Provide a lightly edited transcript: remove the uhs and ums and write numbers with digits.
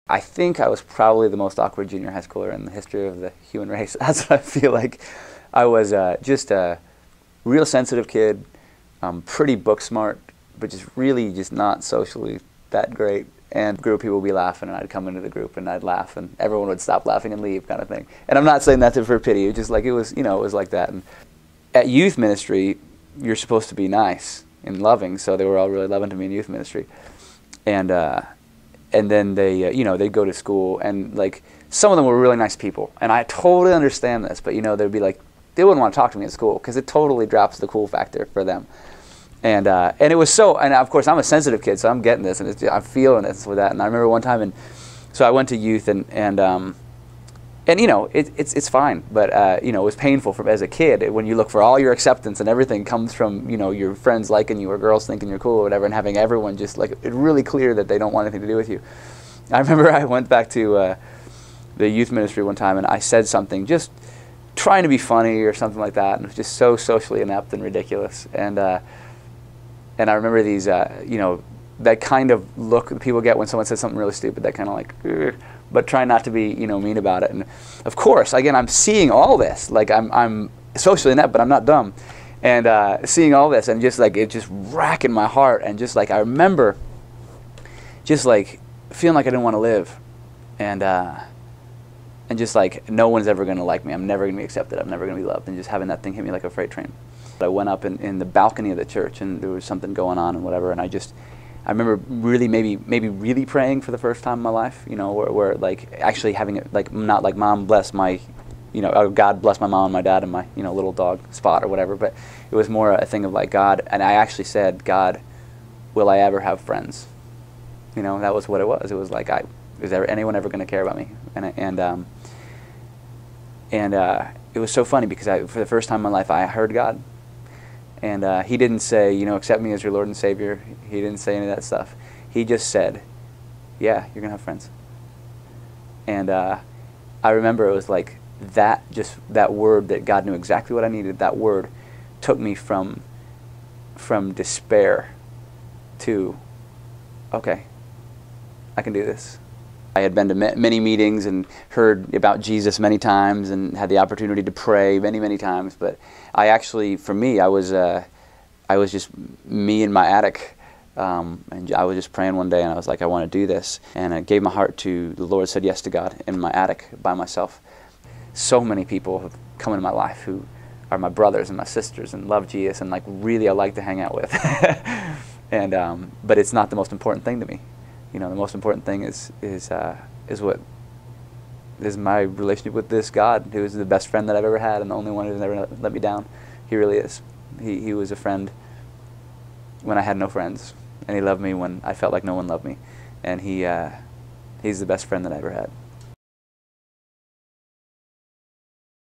I think I was probably the most awkward junior high schooler in the history of the human race. That's what I feel like. I was just a real sensitive kid, pretty book smart, but just really just not socially that great. And a group of people would be laughing, and I'd come into the group and I'd laugh, and everyone would stop laughing and leave, kind of thing. And I'm not saying that for pity. It was just like it was, you know, it was like that. And at youth ministry, you're supposed to be nice and loving, so they were all really loving to me in youth ministry. And then they, you know, they'd go to school, and like some of them were really nice people, and I totally understand this. But you know, they'd be like, they wouldn't want to talk to me at school because it totally drops the cool factor for them. And it was so, and of course I'm a sensitive kid, so I'm getting this, and I'm feeling this with that. And I remember one time, and so I went to youth, and you know, it's fine, but you know, it was painful as a kid when you look for all your acceptance and everything comes from, you know, your friends liking you or girls thinking you're cool or whatever, and having everyone just like it really clear that they don't want anything to do with you. I remember I went back to the youth ministry one time, and I said something just trying to be funny or something like that, and it was just so socially inept and ridiculous. And I remember these, you know, that kind of look people get when someone says something really stupid, that kind of like, ugh, but try not to be, you know, mean about it. And of course, again, I'm seeing all this, like I'm socially inept, but I'm not dumb. And seeing all this, and just like it just racking my heart, and just like I remember just like feeling like I didn't want to live, and just like no one's ever going to like me, I'm never going to be accepted, I'm never going to be loved, and just having that thing hit me like a freight train. I went up in the balcony of the church, and there was something going on and whatever, and I remember really maybe really praying for the first time in my life, you know, where like actually having it like not like Mom bless my, you know, or God bless my mom and my dad and my, you know, little dog Spot or whatever, but it was more a thing of like God, and I actually said, God, will I ever have friends? You know, that was what it was. It was like, is there anyone ever going to care about me? And it was so funny because for the first time in my life I heard God. And he didn't say, you know, accept me as your Lord and Savior. He didn't say any of that stuff. He just said, yeah, you're going to have friends. And I remember it was like that, just that word that God knew exactly what I needed, that word took me from despair to, okay, I can do this. I had been to many meetings and heard about Jesus many times and had the opportunity to pray many times, but I actually, for me, I was just me in my attic, and I was just praying one day, and I was like, I want to do this, and I gave my heart to the Lord, said yes to God in my attic by myself. So many people have come into my life who are my brothers and my sisters and love Jesus and like really I like to hang out with, and but it's not the most important thing to me. You know, the most important thing is my relationship with this God, who is the best friend that I've ever had and the only one who's never let me down. He really is. He was a friend when I had no friends, and he loved me when I felt like no one loved me, and he's the best friend that I ever had.